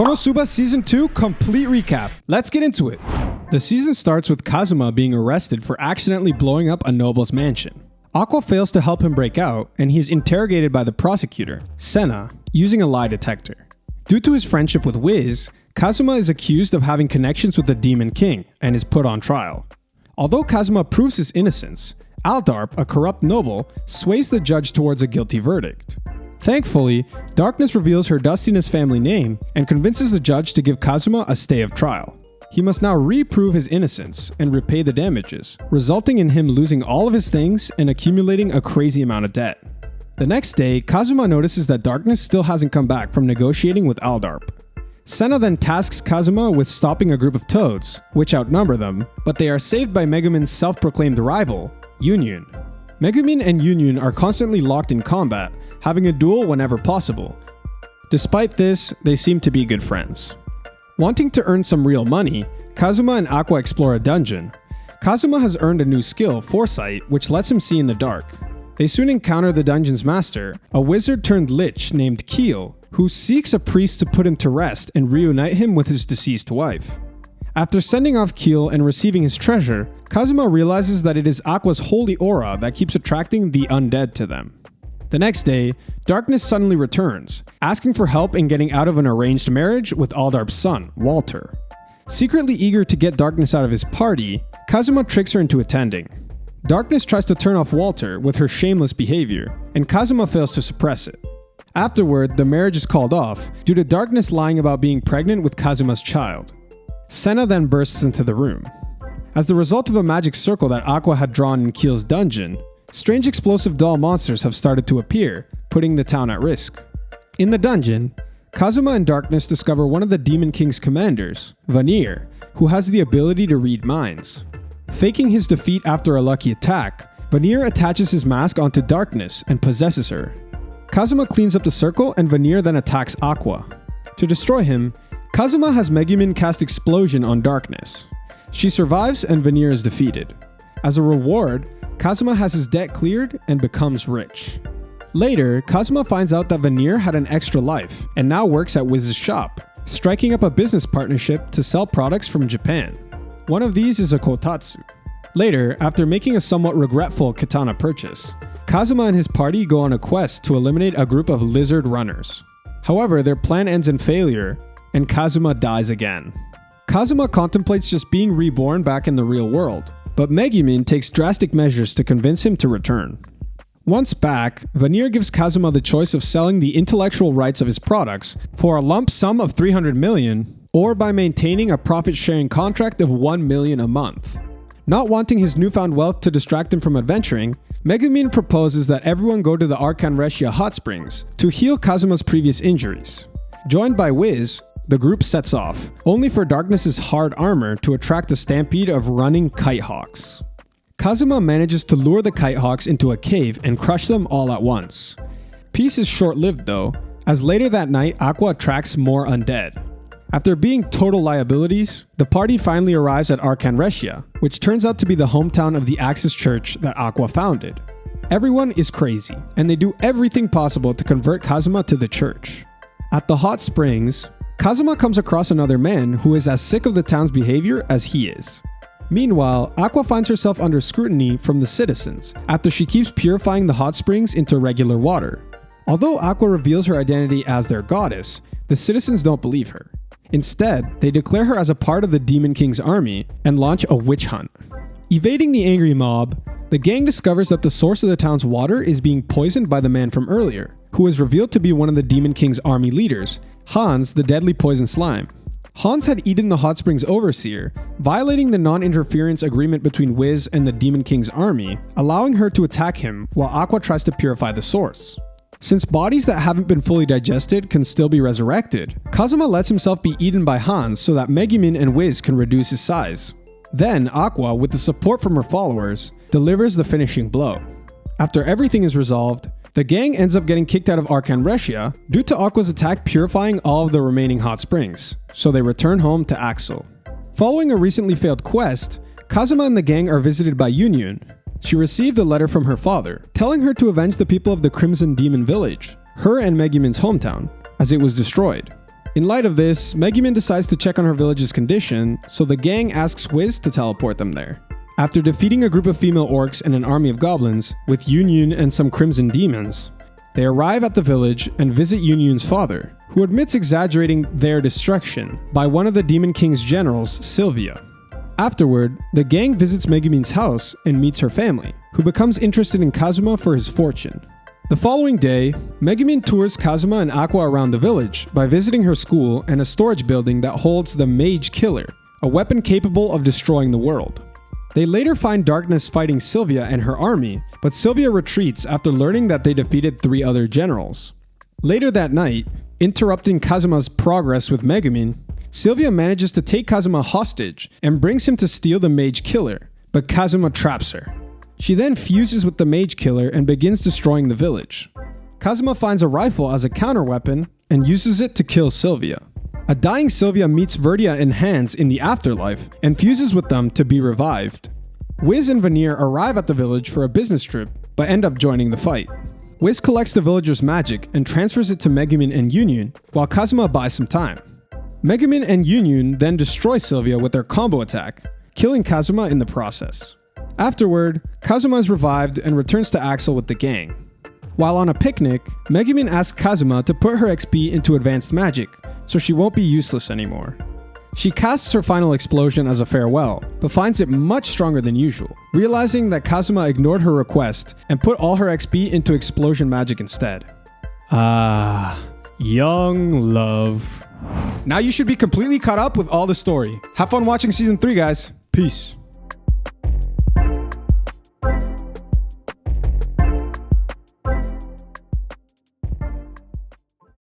Konosuba Season 2 complete recap. Let's get into it. The season starts with Kazuma being arrested for accidentally blowing up a noble's mansion. Aqua fails to help him break out, and he is interrogated by the prosecutor, Senna, using a lie detector. Due to his friendship with Wiz, Kazuma is accused of having connections with the Demon King and is put on trial. Although Kazuma proves his innocence, Aldarp, a corrupt noble, sways the judge towards a guilty verdict. Thankfully, Darkness reveals her Dustiness family name and convinces the judge to give Kazuma a stay of trial. He must now reprove his innocence and repay the damages, resulting in him losing all of his things and accumulating a crazy amount of debt. The next day, Kazuma notices that Darkness still hasn't come back from negotiating with Aldarp. Senna then tasks Kazuma with stopping a group of toads, which outnumber them, but they are saved by Megumin's self-proclaimed rival, Union. Megumin and Union are constantly locked in combat, having a duel whenever possible. Despite this, they seem to be good friends. Wanting to earn some real money, Kazuma and Aqua explore a dungeon. Kazuma has earned a new skill, Foresight, which lets him see in the dark. They soon encounter the dungeon's master, a wizard turned lich named Keel, who seeks a priest to put him to rest and reunite him with his deceased wife. After sending off Keel and receiving his treasure, Kazuma realizes that it is Aqua's holy aura that keeps attracting the undead to them. The next day, Darkness suddenly returns, asking for help in getting out of an arranged marriage with Aldarp's son, Walter. Secretly eager to get Darkness out of his party, Kazuma tricks her into attending. Darkness tries to turn off Walter with her shameless behavior, and Kazuma fails to suppress it. Afterward, the marriage is called off due to Darkness lying about being pregnant with Kazuma's child. Senna then bursts into the room. As the result of a magic circle that Aqua had drawn in Keel's dungeon, strange explosive doll monsters have started to appear, putting the town at risk. In the dungeon, Kazuma and Darkness discover one of the Demon King's commanders, Vanir, who has the ability to read minds. Faking his defeat after a lucky attack, Vanir attaches his mask onto Darkness and possesses her. Kazuma cleans up the circle and Vanir then attacks Aqua. To destroy him, Kazuma has Megumin cast Explosion on Darkness. She survives and Vanir is defeated. As a reward, Kazuma has his debt cleared and becomes rich. Later, Kazuma finds out that Vanir had an extra life and now works at Wiz's shop, striking up a business partnership to sell products from Japan. One of these is a kotatsu. Later, after making a somewhat regretful katana purchase, Kazuma and his party go on a quest to eliminate a group of lizard runners. However, their plan ends in failure, and Kazuma dies again. Kazuma contemplates just being reborn back in the real world, but Megumin takes drastic measures to convince him to return. Once back, Vanir gives Kazuma the choice of selling the intellectual rights of his products for a lump sum of 300 million, or by maintaining a profit-sharing contract of 1 million a month. Not wanting his newfound wealth to distract him from adventuring, Megumin proposes that everyone go to the Arkanreshia hot springs to heal Kazuma's previous injuries. Joined by Wiz, the group sets off, only for Darkness's hard armor to attract a stampede of running kitehawks. Kazuma manages to lure the kitehawks into a cave and crush them all at once. Peace is short-lived though, as later that night Aqua attracts more undead. After being total liabilities, the party finally arrives at Arkanreshia, which turns out to be the hometown of the Axis Church that Aqua founded. Everyone is crazy, and they do everything possible to convert Kazuma to the church. At the hot springs, Kazuma comes across another man who is as sick of the town's behavior as he is. Meanwhile, Aqua finds herself under scrutiny from the citizens after she keeps purifying the hot springs into regular water. Although Aqua reveals her identity as their goddess, the citizens don't believe her. Instead, they declare her as a part of the Demon King's army and launch a witch hunt. Evading the angry mob, the gang discovers that the source of the town's water is being poisoned by the man from earlier, who is revealed to be one of the Demon King's army leaders, Hans, the deadly poison slime. Hans had eaten the hot springs overseer, violating the non-interference agreement between Wiz and the Demon King's army, allowing her to attack him while Aqua tries to purify the source. Since bodies that haven't been fully digested can still be resurrected, Kazuma lets himself be eaten by Hans so that Megumin and Wiz can reduce his size. Then Aqua, with the support from her followers, delivers the finishing blow. After everything is resolved, the gang ends up getting kicked out of Arkanreshia due to Aqua's attack purifying all of the remaining hot springs, so they return home to Axel. Following a recently failed quest, Kazuma and the gang are visited by Union. She received a letter from her father, telling her to avenge the people of the Crimson Demon Village, her and Megumin's hometown, as it was destroyed. In light of this, Megumin decides to check on her village's condition, so the gang asks Wiz to teleport them there. After defeating a group of female orcs and an army of goblins, with Yun Yun and some crimson demons, they arrive at the village and visit Yun Yun's father, who admits exaggerating their destruction by one of the Demon King's generals, Sylvia. Afterward, the gang visits Megumin's house and meets her family, who becomes interested in Kazuma for his fortune. The following day, Megumin tours Kazuma and Aqua around the village by visiting her school and a storage building that holds the Mage Killer, a weapon capable of destroying the world. They later find Darkness fighting Sylvia and her army, but Sylvia retreats after learning that they defeated 3 other generals. Later that night, interrupting Kazuma's progress with Megumin, Sylvia manages to take Kazuma hostage and brings him to steal the Mage Killer, but Kazuma traps her. She then fuses with the Mage Killer and begins destroying the village. Kazuma finds a rifle as a counterweapon and uses it to kill Sylvia. A dying Sylvia meets Verdia and Hans in the afterlife and fuses with them to be revived. Wiz and Veneer arrive at the village for a business trip, but end up joining the fight. Wiz collects the villagers' magic and transfers it to Megumin and Yun Yun, while Kazuma buys some time. Megumin and Yun Yun then destroy Sylvia with their combo attack, killing Kazuma in the process. Afterward, Kazuma is revived and returns to Axel with the gang. While on a picnic, Megumin asks Kazuma to put her XP into advanced magic, so she won't be useless anymore. She casts her final explosion as a farewell, but finds it much stronger than usual, realizing that Kazuma ignored her request and put all her XP into explosion magic instead. Young love. Now you should be completely caught up with all the story. Have fun watching season 3, guys. Peace.